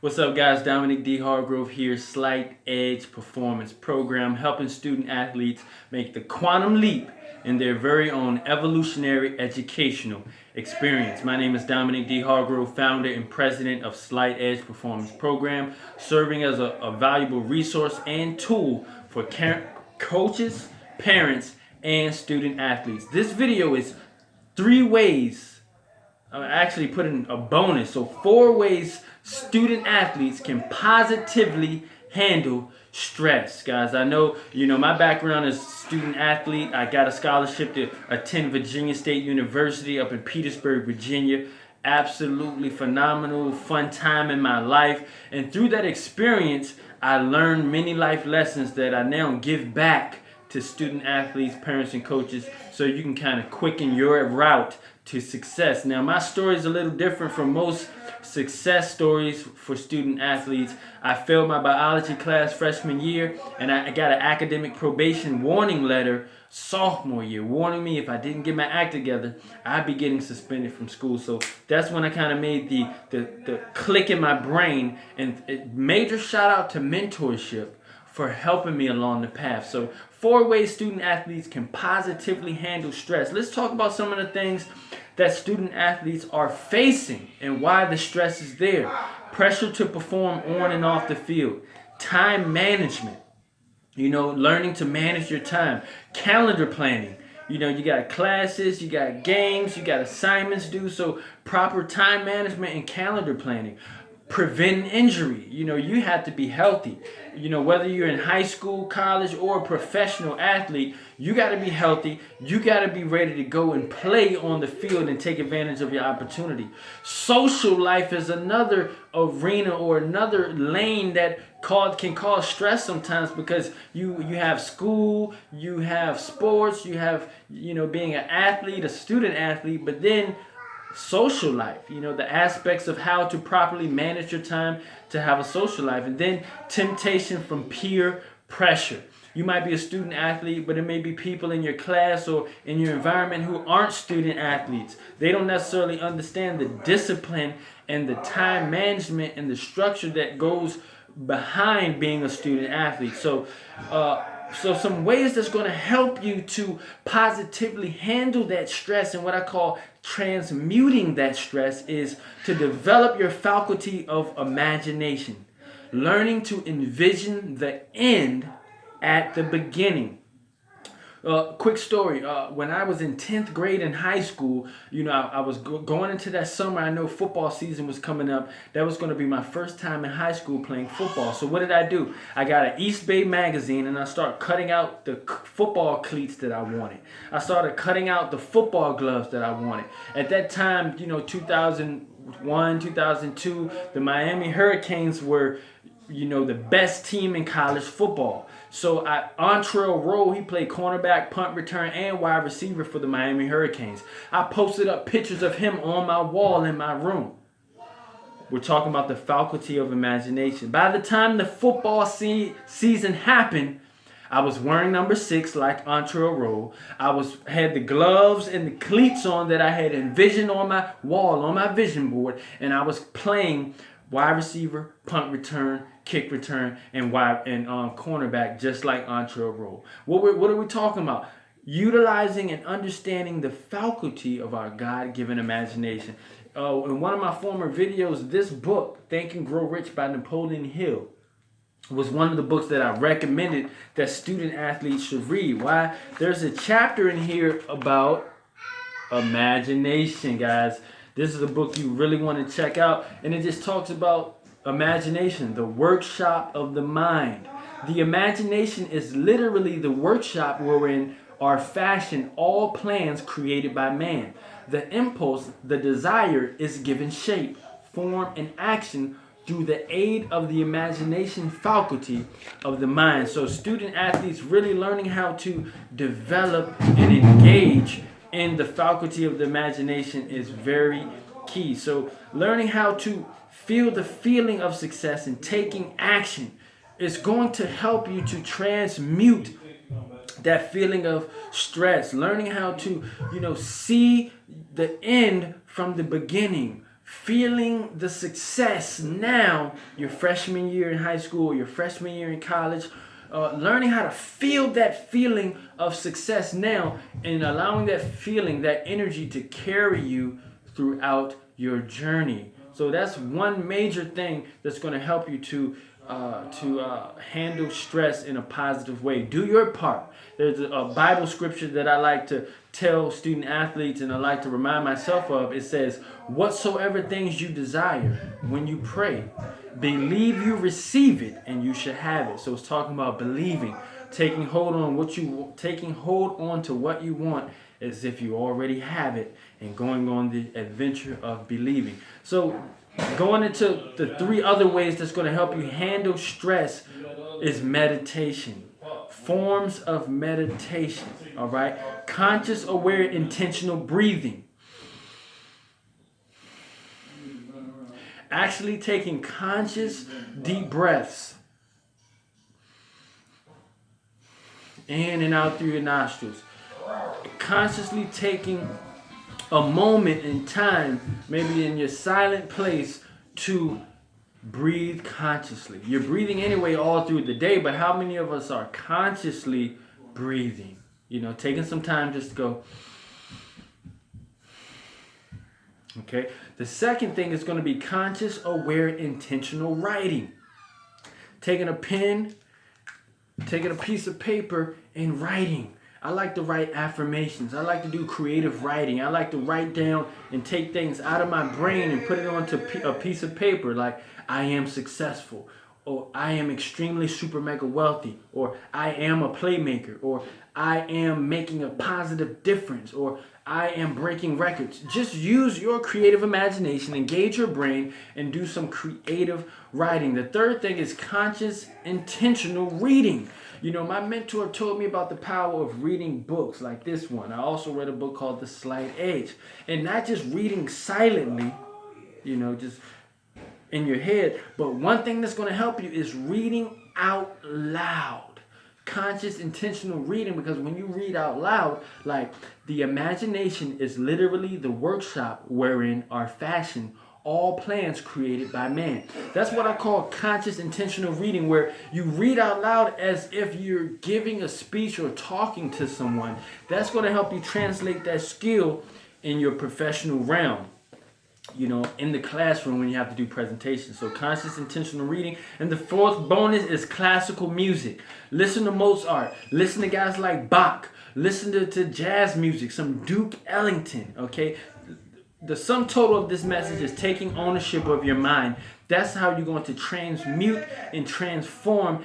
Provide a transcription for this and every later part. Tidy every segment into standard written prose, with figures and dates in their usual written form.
What's up, guys? Dominic D. Hargrove here, Slight Edge Performance Program, helping student athletes make the quantum leap in their very own evolutionary educational experience. My name is Dominic D. Hargrove, founder and president of Slight Edge Performance Program, serving as a valuable resource and tool for coaches, parents, and student athletes. This video is 3 ways. I actually put in a bonus. So 4 ways student athletes can positively handle stress. Guys, I know, my background is student athlete. I got a scholarship to attend Virginia State University up in Petersburg, Virginia. Absolutely phenomenal, fun time in my life. And through that experience, I learned many life lessons that I now give back to student athletes, parents, and coaches so you can kind of quicken your route to success. Now, my story is a little different from most success stories for student athletes. I failed my biology class freshman year, and I got an academic probation warning letter sophomore year, warning me if I didn't get my act together, I'd be getting suspended from school. So that's when I kind of made the click in my brain, and major shout out to mentorship for helping me along the path. So 4 ways student athletes can positively handle stress. Let's talk about some of the things that student athletes are facing and why the stress is there. Pressure to perform on and off the field. Time management. Learning to manage your time. Calendar planning. You got classes, you got games, you got assignments due. So proper time management and calendar planning. Preventing injury. You have to be healthy. Whether you're in high school, college, or a professional athlete, you got to be healthy. You got to be ready to go and play on the field and take advantage of your opportunity. Social life is another arena or another lane that can cause stress sometimes, because you have school, you have sports, you have being an athlete, a student athlete, but then social life, the aspects of how to properly manage your time to have a social life. And then temptation from peer pressure. You might be a student athlete, but it may be people in your class or in your environment who aren't student athletes. They don't necessarily understand the discipline and the time management and the structure that goes behind being a student athlete. So some ways that's going to help you to positively handle that stress, and what I call transmuting that stress, is to develop your faculty of imagination. Learning to envision the end at the beginning. Quick story. When I was in 10th grade in high school, I was going into that summer. I know football season was coming up. That was going to be my first time in high school playing football. So what did I do? I got an East Bay magazine, and I started cutting out the football cleats that I wanted. I started cutting out the football gloves that I wanted. At that time, 2001, 2002, the Miami Hurricanes were the best team in college football. So Antrell Rowe, he played cornerback, punt return, and wide receiver for the Miami Hurricanes. I posted up pictures of him on my wall in my room. We're talking about the faculty of imagination. By the time the football season happened, I was wearing number 6 like Antrell Rowe. I had the gloves and the cleats on that I had envisioned on my wall, on my vision board, and I was playing wide receiver, punt return, kick return, and cornerback, just like Antrell Rowe. What are we talking about? Utilizing and understanding the faculty of our God-given imagination. In one of my former videos, this book, Think and Grow Rich by Napoleon Hill, was one of the books that I recommended that student athletes should read. Why? There's a chapter in here about imagination, guys. This is a book you really want to check out, and it just talks about imagination, the workshop of the mind. The imagination is literally the workshop wherein are fashioned all plans created by man. The impulse, the desire, is given shape, form, and action through the aid of the imagination faculty of the mind. So student athletes really learning how to develop and engage in the faculty of the imagination is very key. So learning how to feel the feeling of success and taking action is going to help you to transmute that feeling of stress. Learning how to, see the end from the beginning. feeling the success now, your freshman year in high school, your freshman year in college, learning how to feel that feeling of success now and allowing that feeling, that energy to carry you throughout your journey. So that's one major thing that's going to help you to handle stress in a positive way. Do your part. There's a Bible scripture that I like to tell student athletes and I like to remind myself of. It says, whatsoever things you desire when you pray, believe you receive it and you should have it. So it's talking about believing, taking hold on to what you want as if you already have it and going on the adventure of believing. So going into the three other ways that's going to help you handle stress is meditation. Forms of meditation, all right? Conscious, aware, intentional breathing. Actually taking conscious deep breaths in and out through your nostrils. Consciously taking a moment in time, maybe in your silent place, to breathe consciously. You're breathing anyway all through the day, but how many of us are consciously breathing? You know, taking some time just to go. Okay. The second thing is going to be conscious, aware, intentional writing. Taking a pen, taking a piece of paper and writing. I like to write affirmations. I like to do creative writing. I like to write down and take things out of my brain and put it onto a piece of paper, like I am successful, or I am extremely super mega wealthy, or I am a playmaker, or I am making a positive difference, or I am breaking records. Just use your creative imagination, engage your brain, and do some creative writing. The third thing is conscious, intentional reading. You know, my mentor told me about the power of reading books like this one. I also read a book called The Slight Edge. And not just reading silently, you know, just in your head, but one thing that's going to help you is reading out loud. Conscious, intentional reading, because when you read out loud, like, the imagination is literally the workshop wherein are fashioned all plans created by man. That's what I call conscious, intentional reading, where you read out loud as if you're giving a speech or talking to someone. That's going to help you translate that skill in your professional realm, you know, in the classroom when you have to do presentations. So conscious, intentional reading. And the fourth bonus is classical music. Listen to Mozart. Listen to guys like Bach. Listen to jazz music, some Duke Ellington, okay? The sum total of this message is taking ownership of your mind. That's how you're going to transmute and transform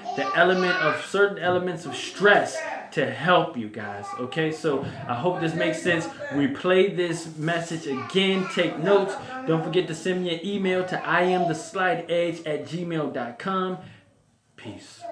certain elements of stress to help you guys. Okay, so I hope this makes sense. Replay this message again. Take notes. Don't forget to send me an email to iamtheslightedge@gmail.com. Peace.